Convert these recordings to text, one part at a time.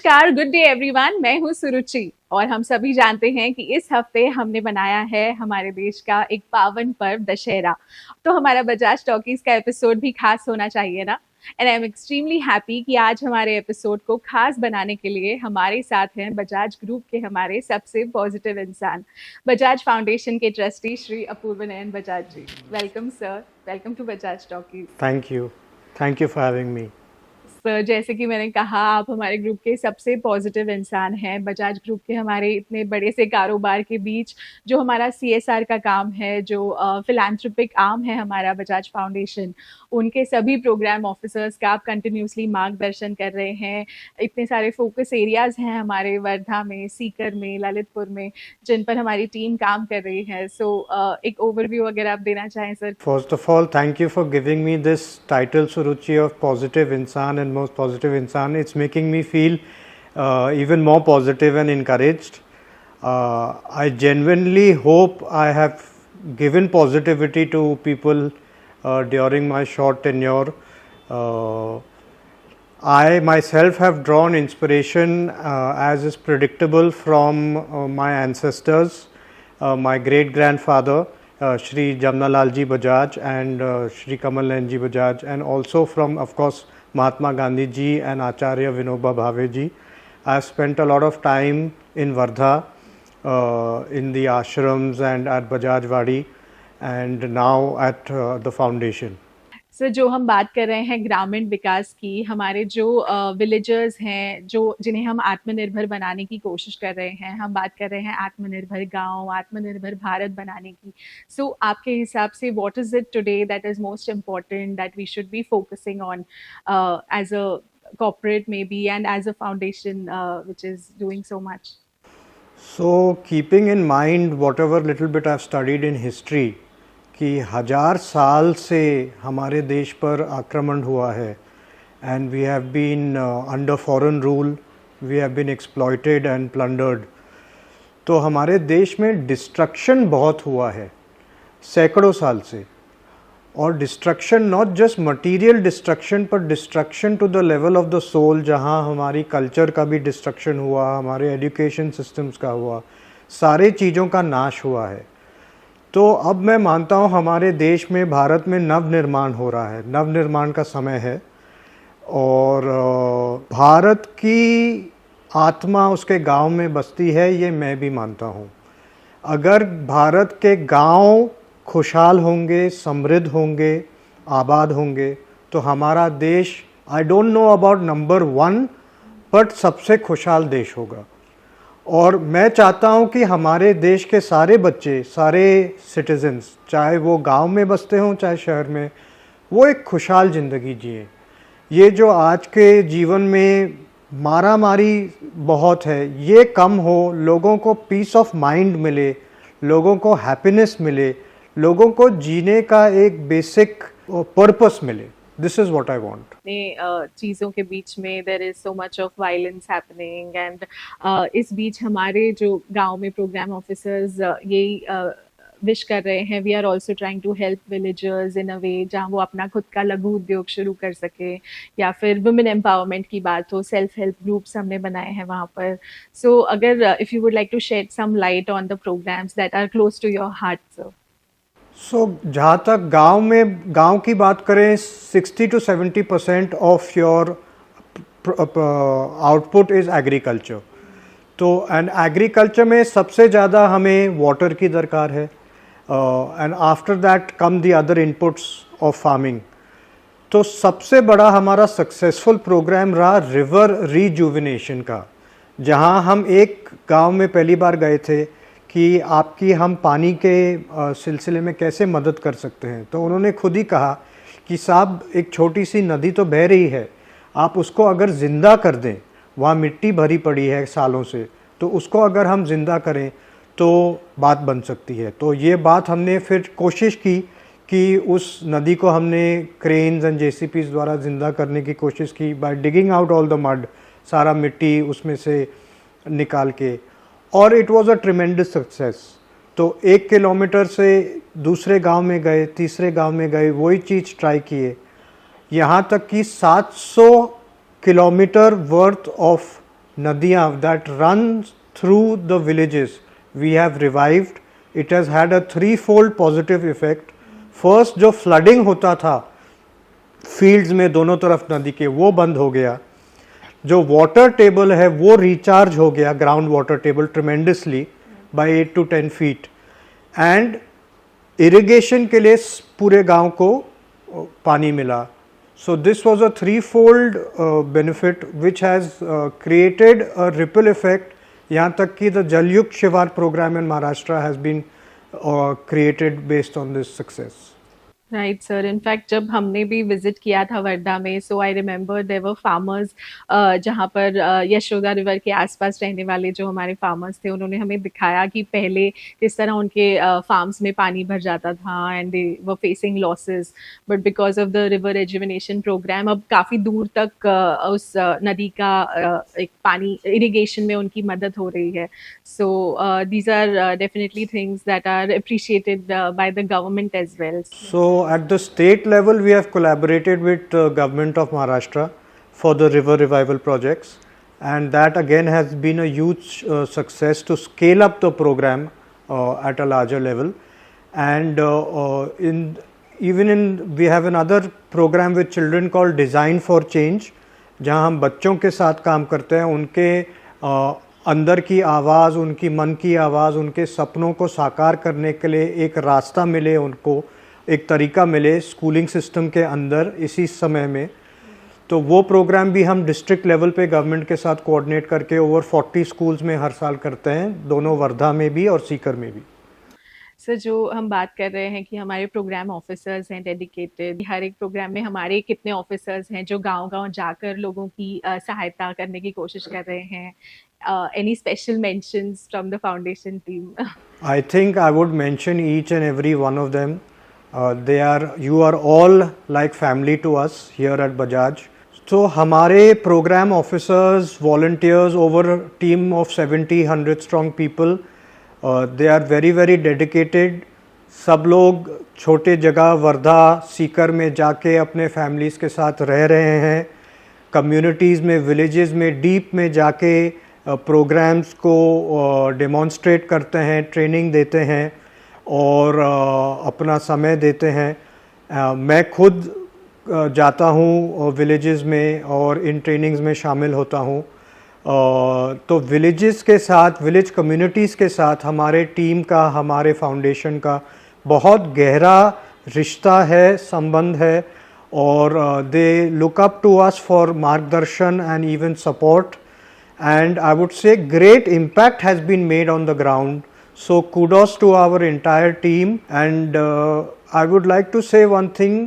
नमस्कार, good day everyone. मैं हूँ सुरुचि और हम सभी जानते हैं कि इस हफ्ते हमने बनाया है हमारे देश का एक पावन पर्व दशहरा। तो हमारा बजाज टॉकीज का एपिसोड भी खास होना चाहिए ना। And I am extremely happy कि आज हमारे एपिसोड को खास बनाने के लिए हमारे साथ हैं बजाज ग्रुप के हमारे सबसे पॉजिटिव इंसान, बजाज फाउंडेशन के trustee Shri Apoorv Nayan Bajaj ji. Welcome sir, welcome to Bajaj talkies. Thank you for having me. Sir, जैसे कि मैंने कहा, आप हमारे ग्रुप के सबसे पॉजिटिव इंसान हैं। बजाज ग्रुप के हमारे इतने बड़े से कारोबार के बीच जो हमारा सीएसआर का काम है, जो फिलैंथ्रोपिक आर्म है हमारा बजाज फाउंडेशन, उनके सभी प्रोग्राम ऑफिसर्स का आप कंटिन्यूसली मार्गदर्शन कर रहे हैं। इतने सारे फोकस एरियाज हैं हमारे वर्धा में, सीकर में, ललितपुर में, जिन पर हमारी टीम काम कर रही है। सो एक ओवरव्यू अगर आप देना चाहें sir. First of all, thank you for giving me this title, Suruchi, of positive insan and most positive insan. It's making me feel even more positive and encouraged. I genuinely hope I have given positivity to people during my short tenure. I myself have drawn inspiration, as is predictable, from my ancestors, my great grandfather, Shri Jamnalal ji Bajaj, and Shri Kamal Nayan ji Bajaj, and also from, of course, Mahatma Gandhi ji and Acharya Vinoba Bhave ji. I have spent a lot of time in Wardha, in the ashrams and at Bajaj Wadi, and now at the foundation. Sir, जो हम बात कर रहे हैं ग्रामीण विकास की, हमारे जो विलेजर्स हैं, जो जिन्हें हम आत्मनिर्भर बनाने की कोशिश कर रहे हैं, हम बात कर रहे हैं आत्मनिर्भर गांव, आत्मनिर्भर भारत बनाने की। सो आपके हिसाब से what is it today that is most important that we should be focusing on as a corporate maybe and as a foundation which is doing so much? So, keeping in mind whatever little bit I've studied in history, कि 1000 साल से हमारे देश पर आक्रमण हुआ है, and we have been under foreign rule, we have been exploited and plundered. तो हमारे देश में डिस्ट्रक्शन बहुत हुआ है सैकड़ों साल से, और destruction not just material destruction, पर destruction to the level of the soul, जहाँ हमारी कल्चर का भी डिस्ट्रक्शन हुआ, हमारे एजुकेशन सिस्टम्स का हुआ, सारे चीज़ों का नाश हुआ है। तो अब मैं मानता हूँ हमारे देश में, भारत में नवनिर्माण हो रहा है, नवनिर्माण का समय है, और भारत की आत्मा उसके गांव में बसती है, ये मैं भी मानता हूँ। अगर भारत के गांव खुशहाल होंगे, समृद्ध होंगे, आबाद होंगे, तो हमारा देश, I don't know about number 1, but सबसे खुशहाल देश होगा। और मैं चाहता हूं कि हमारे देश के सारे बच्चे, सारे सिटीजन्स, चाहे वो गांव में बसते हों चाहे शहर में, वो एक खुशहाल ज़िंदगी जिए। ये जो आज के जीवन में मारामारी बहुत है, ये कम हो, लोगों को पीस ऑफ माइंड मिले, लोगों को हैप्पीनेस मिले, लोगों को जीने का एक बेसिक पर्पस मिले। This is what I want. चीज़ों के बीच में there is so much of violence happening and इस बीच हमारे जो गांव में प्रोग्राम ऑफिसर्स यही विश कर रहे हैं, we are also trying to help villagers in a way जहाँ वो अपना खुद का लघु उद्योग शुरू कर सके, या फिर वुमेन एम्पावरमेंट की बात हो, सेल्फ हेल्प ग्रुप्स हमने बनाए हैं वहाँ पर। सो अगर if you would like to shed some light on the programs that are close to your heart sir. So जहाँ तक गांव की बात करें, 60 to 70% of your output is agriculture. तो एंड एग्रीकल्चर में सबसे ज़्यादा हमें वाटर की दरकार है, and after that come the other inputs of farming. तो सबसे बड़ा हमारा सक्सेसफुल प्रोग्राम रहा रिवर रीजुविनेशन का, जहाँ हम एक गांव में पहली बार गए थे कि आपकी हम पानी के सिलसिले में कैसे मदद कर सकते हैं। तो उन्होंने खुद ही कहा कि साहब, एक छोटी सी नदी तो बह रही है, आप उसको अगर ज़िंदा कर दें, वहाँ मिट्टी भरी पड़ी है सालों से, तो उसको अगर हम ज़िंदा करें तो बात बन सकती है। तो ये बात हमने फिर कोशिश की कि उस नदी को हमने क्रेन्स एंड जेसीपीज़ द्वारा ज़िंदा करने की कोशिश की, by digging out all the mud, सारा मिट्टी उसमें से निकाल के, और it was a tremendous success. तो 1 किलोमीटर से दूसरे गांव में गए, तीसरे गांव में गए, वही चीज़ ट्राई किए, यहाँ तक कि 700 kilometre worth of nadiyan that run through the villages, we have revived. It has had a threefold positive effect. First, जो flooding होता था fields में दोनों तरफ नदी के, वो बंद हो गया. जो वाटर टेबल है वो रिचार्ज हो गया, ground water table tremendously by 8 to 10 feet. And irrigation के लिए पूरे गांव को पानी मिला. So this was a threefold benefit which has created a ripple effect. यहाँ तक कि the Jalyukt Shivar program in Maharashtra has been created based on this success. Right sir, in fact जब हमने भी विजिट किया था वर्धा में, so I remember there were farmers जहाँ पर यशोदा रिवर के आसपास रहने वाले जो हमारे फार्मर्स थे, उन्होंने हमें दिखाया कि पहले किस तरह उनके फार्म्स में पानी भर जाता था and they were facing losses, but because of the river rejuvenation programme अब काफ़ी दूर तक उस नदी का एक पानी इरिगेशन में उनकी मदद हो रही है. So these are definitely things that are appreciated by the government as well. So at the state level, we have collaborated with the government of Maharashtra for the river revival projects, and that again has been a huge success to scale up the program at a larger level. And we have another program with children called Design for Change, जहाँ हम बच्चों के साथ काम करते हैं, उनके अंदर की आवाज़, उनकी मन की आवाज़, उनके सपनों को साकार करने के लिए एक रास्ता मिले, उनको एक तरीका मिले स्कूलिंग सिस्टम के अंदर इसी समय में. तो वो प्रोग्राम भी हम डिस्ट्रिक्ट लेवल पे गवर्नमेंट के साथ कोऑर्डिनेट करके ओवर 40 स्कूल्स में हर साल करते हैं, दोनों वर्धा में भी और सीकर में भी. सर, जो हम बात कर रहे हैं कि हमारे प्रोग्राम ऑफिसर्स हैं डेडिकेटेड, हर एक प्रोग्राम में हमारे कितने ऑफिसर्स हैं जो गांव-गांव जाकर लोगों की सहायता करने की कोशिश कर रहे हैं. Any special mentions from the foundation team? I think I would mention each and every one of them. You are all like family to us here at Bajaj. So हमारे program officers, volunteers, over a team of 70-100 strong people, they are very very dedicated. सब लोग छोटे जगह वर्धा सीकर में जाके अपने families के साथ रह रहे हैं, communities में, villages में, deep में जाके programs को demonstrate करते हैं, training देते हैं और अपना समय देते हैं. मैं खुद जाता हूँ विलेजेस में और इन ट्रेनिंग्स में शामिल होता हूँ. तो विलेजेस के साथ, विलेज कम्युनिटीज़ के साथ हमारे टीम का, हमारे फाउंडेशन का बहुत गहरा रिश्ता है, संबंध है, और they look up to us for मार्गदर्शन and even support. And I would say great impact has been made on the ground. So kudos to our entire team, and I would like to say one thing,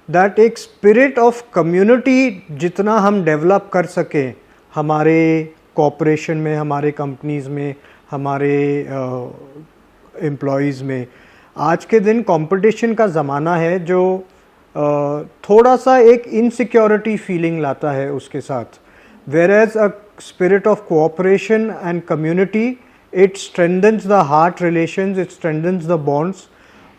that एक spirit of community जितना हम develop कर सकें हमारे cooperation में, हमारे companies में, हमारे employees में. आज के दिन competition का ज़माना है जो थोड़ा सा एक insecurity feeling लाता है उसके साथ, whereas a spirit of cooperation and community, it strengthens the heart relations, it strengthens the bonds.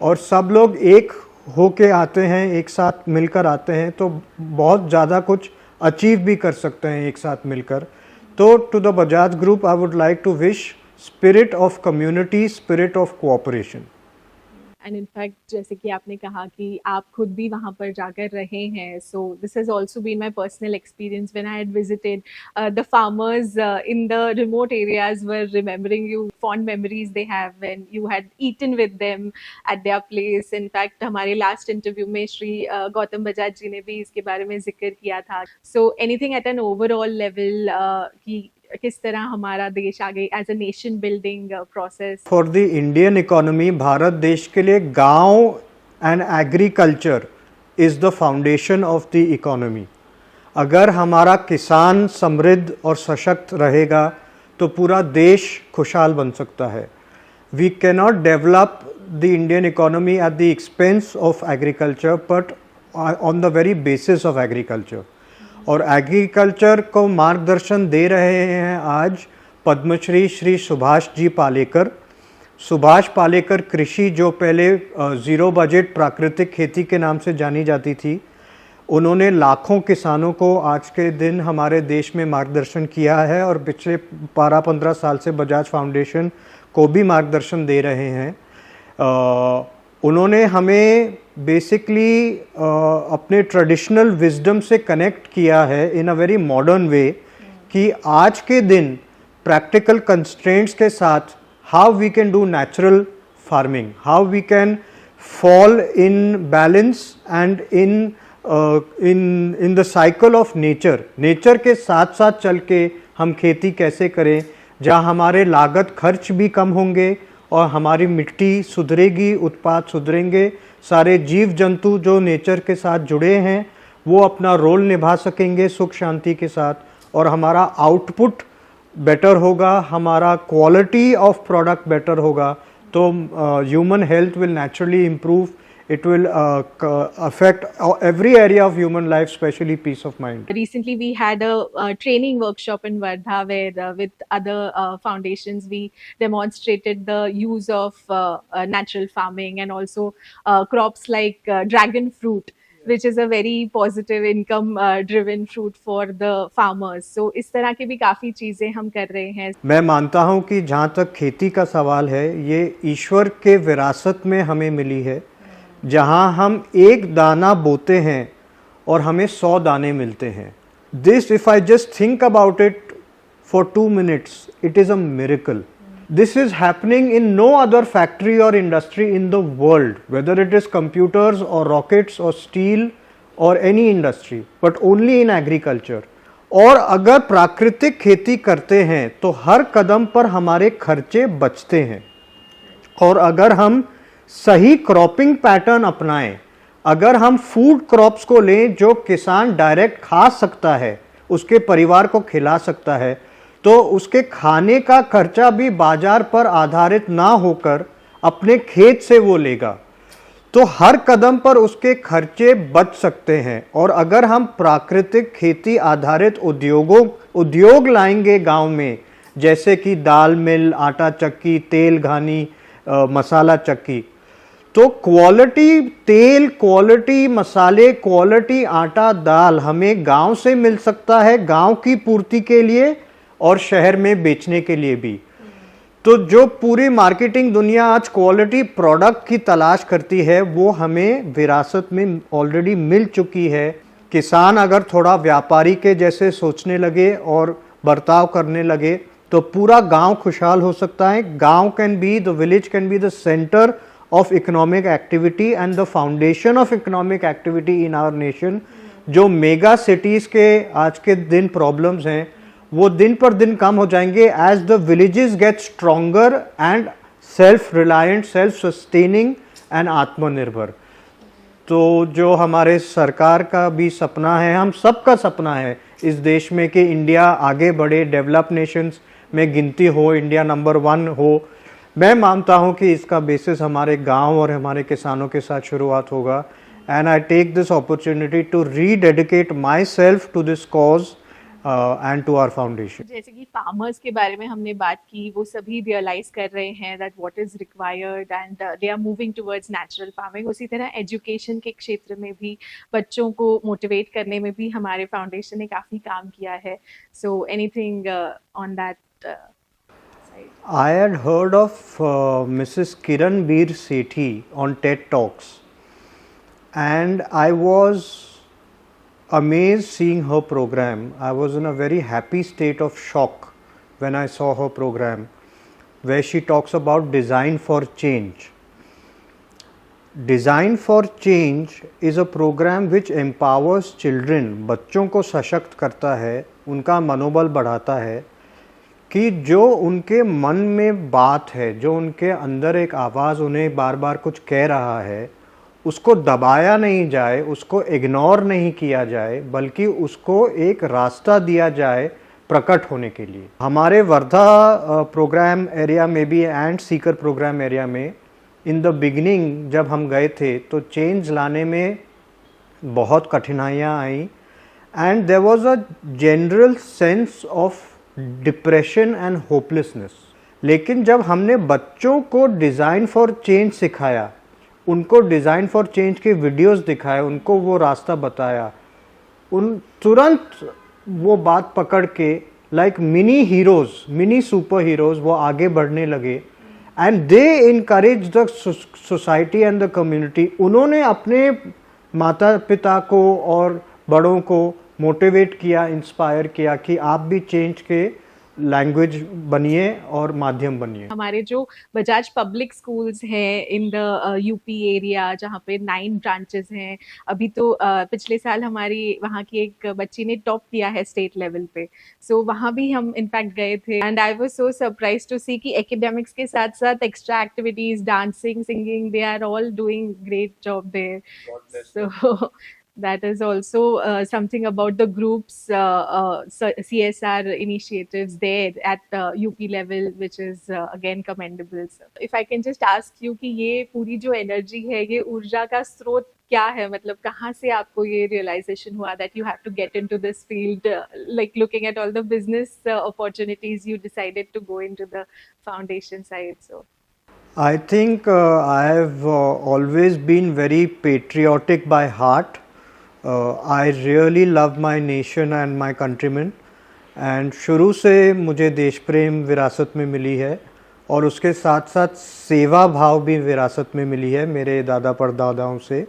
और सब लोग एक होके आते हैं, एक साथ मिलकर आते हैं, तो बहुत ज़्यादा कुछ अचीव भी कर सकते हैं एक साथ मिलकर. तो to the Bajaj group I would like to wish spirit of community, spirit of cooperation. And in fact जैसे कि आपने कहा कि आप खुद भी वहाँ पर जाकर रहे हैं, so this has also been my personal experience when I had visited the farmers in the remote areas where remembering you fond memories they have when you had eaten with them at their place. In fact हमारे last interview में श्री गौतम बजाज जी ने भी इसके बारे में जिक्र किया था. So anything at an overall level कि किस तरह हमारा देश आगे as a nation building process? For the Indian economy, Bharat देश के लिए गांव and agriculture is the foundation of the economy. अगर हमारा किसान समृद्ध और सशक्त रहेगा तो पूरा देश खुशहाल बन सकता है. We cannot develop the Indian economy at the expense of agriculture, but on the very basis of agriculture. और एग्रीकल्चर को मार्गदर्शन दे रहे हैं आज पद्मश्री श्री सुभाष जी पालेकर. सुभाष पालेकर कृषि, जो पहले ज़ीरो बजट प्राकृतिक खेती के नाम से जानी जाती थी, उन्होंने लाखों किसानों को आज के दिन हमारे देश में मार्गदर्शन किया है और पिछले 12-15 साल से बजाज फाउंडेशन को भी मार्गदर्शन दे रहे हैं। उन्होंने हमें बेसिकली अपने ट्रेडिशनल विजडम से कनेक्ट किया है इन अ वेरी मॉडर्न वे कि आज के दिन प्रैक्टिकल कंस्ट्रेंट्स के साथ how we can do natural farming, how we can fall in balance and in the cycle of nature के साथ साथ चल के हम खेती कैसे करें जहाँ हमारे लागत खर्च भी कम होंगे और हमारी मिट्टी सुधरेगी, उत्पाद सुधरेंगे, सारे जीव जंतु जो नेचर के साथ जुड़े हैं वो अपना रोल निभा सकेंगे सुख शांति के साथ, और हमारा आउटपुट बेटर होगा, हमारा क्वालिटी ऑफ प्रोडक्ट बेटर होगा, तो human health will naturally improve. It will affect every area of human life, especially peace of mind. Recently, we had a training workshop in Wardha where with other foundations, we demonstrated the use of natural farming and also crops like dragon fruit, which is a very positive income driven fruit for the farmers. So इस तरह की भी काफ़ी चीज़ें हम कर रहे हैं. मैं मानता हूँ कि जहाँ तक खेती का सवाल है, ये ईश्वर के विरासत में हमें मिली है, जहाँ हम एक दाना बोते हैं और हमें 100 दाने मिलते हैं. This if I just think about it for 2 minutes, it is a miracle. This is happening in no other factory or industry in the world, whether it is computers or rockets or steel or any industry, but only in agriculture. और अगर प्राकृतिक खेती करते हैं तो हर कदम पर हमारे खर्चे बचते हैं, और अगर हम सही क्रॉपिंग पैटर्न अपनाएं, अगर हम फूड क्रॉप्स को लें जो किसान डायरेक्ट खा सकता है, उसके परिवार को खिला सकता है, तो उसके खाने का खर्चा भी बाजार पर आधारित ना होकर अपने खेत से वो लेगा, तो हर कदम पर उसके खर्चे बच सकते हैं. और अगर हम प्राकृतिक खेती आधारित उद्योग लाएंगे गांव में, जैसे कि दाल मिल, आटा चक्की, तेल घानी, मसाला चक्की, तो क्वालिटी तेल, क्वालिटी मसाले, क्वालिटी आटा दाल हमें गांव से मिल सकता है, गांव की पूर्ति के लिए और शहर में बेचने के लिए भी. तो जो पूरी मार्केटिंग दुनिया आज क्वालिटी प्रोडक्ट की तलाश करती है, वो हमें विरासत में ऑलरेडी मिल चुकी है. किसान अगर थोड़ा व्यापारी के जैसे सोचने लगे और बर्ताव करने लगे तो पूरा गांव खुशहाल हो सकता है. गांव can be, the village can be the centre of economic activity and the foundation of economic activity in our nation. जो मेगा सिटीज के आज के दिन प्रॉब्लम्स हैं वो दिन पर दिन कम हो जाएंगे as the villages get stronger and self reliant, self sustaining and आत्मनिर्भर. तो जो हमारे सरकार का भी सपना है, हम सबका सपना है इस देश में कि इंडिया आगे बढ़े, डेवलप नेशंस में गिनती हो, इंडिया नंबर 1 हो. मैं मानता हूं कि इसका बेसिस हमारे गांव और हमारे किसानों के साथ शुरुआत होगा. And I take this opportunity to rededicate myself to this cause and to our foundation. जैसे कि फार्मर्स के बारे में हमने बात की, वो सभी रियलाइज कर रहे हैं that what is required and they are moving towards natural farming. उसी तरह एजुकेशन के क्षेत्र में भी बच्चों को मोटिवेट करने में भी हमारे फाउंडेशन ने काफ़ी काम किया है. So anything on that? I had heard of Mrs. Kiran Veer Sethi on TED Talks, and I was amazed seeing her program. I was in a very happy state of shock when I saw her program, where she talks about design for change. Design for Change is a program which empowers children, बच्चों को सशक्त करता है, उनका मनोबल बढ़ाता है कि जो उनके मन में बात है, जो उनके अंदर एक आवाज़ उन्हें बार बार कुछ कह रहा है, उसको दबाया नहीं जाए, उसको इग्नोर नहीं किया जाए, बल्कि उसको एक रास्ता दिया जाए प्रकट होने के लिए. हमारे वर्धा प्रोग्राम एरिया में भी एंड सीकर प्रोग्राम एरिया में इन द बिगिनिंग जब हम गए थे तो चेंज लाने में बहुत कठिनाइयाँ आई, and there was a general sense of depression and hopelessness. लेकिन जब हमने बच्चों को डिज़ाइन फॉर चेंज सिखाया, उनको डिज़ाइन फॉर चेंज के वीडियोस दिखाए, उनको वो रास्ता बताया, उन तुरंत वो बात पकड़ के like mini heroes, mini super heroes वो आगे बढ़ने लगे and they encourage the society and the community. उन्होंने अपने माता पिता को और बड़ों को मोटिवेट किया, इंस्पायर किया कि आप भी चेंज के लैंग्वेज बनिए और माध्यम बनिए। हमारे जो बजाज पब्लिक स्कूल्स हैं इन द यूपी एरिया, जहाँ पे 9 ब्रांचेस हैं। अभी तो पिछले साल हमारी वहाँ की एक बच्ची ने टॉप किया है स्टेट लेवल पे, सो वहाँ भी हम इनफैक्ट गए थे and I was so surprise to see कि एकेडमिक्स के साथ साथ extra activities, dancing, singing, they are all doing great job there. So that is also something about the group's CSR initiatives there at the UP level, which is again commendable. So, if I can just ask you कि ये पूरी जो energy है, ये ऊर्जा का स्रोत क्या है? मतलब कहाँ से आपको ये realization हुआ that you have to get into this field, like looking at all the business opportunities, you decided to go into the foundation side. So I think I have always been very patriotic by heart. I really love my nation and my countrymen. And शुरू से मुझे देश प्रेम विरासत में मिली है और उसके साथ साथ सेवा भाव भी विरासत में मिली है मेरे दादा परदादाओं से।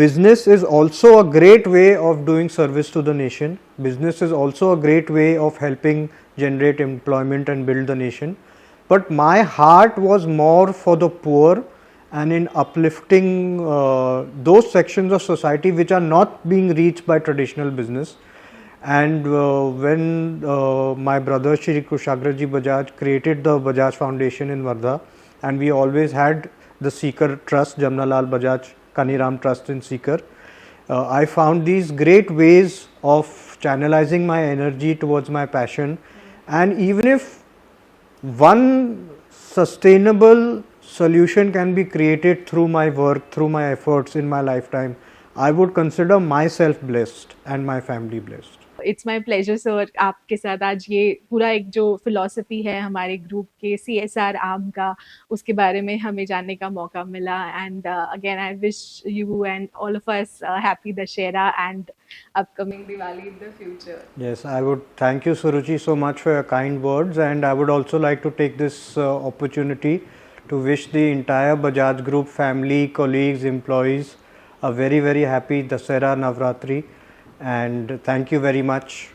Business is also a great way of doing service to the nation. Business is also a great way of helping generate employment and build the nation. But my heart was more for the poor and in uplifting those sections of society which are not being reached by traditional business. And when my brother Shri Kushagraji Bajaj created the Bajaj Foundation in Wardha, and we always had the Sikar Trust, Jamnalal Bajaj Kaniram Trust in Sikar, I found these great ways of channelizing my energy towards my passion. And even if one sustainable solution can be created through my work, through my efforts in my lifetime, I would consider myself blessed and my family blessed. It's my pleasure sir आपके साथ आज ये पूरा एक जो philosophy है हमारे group के CSR आर्म का, उसके बारे में हमें जानने का मौका मिला। And again I wish you and all of us happy Dussehra and upcoming Diwali in the future. Yes, I would thank you, Suruchi, so much for your kind words, and I would also like to take this opportunity to wish the entire Bajaj Group family, colleagues, employees a very, very happy Dasara Navratri, and thank you very much.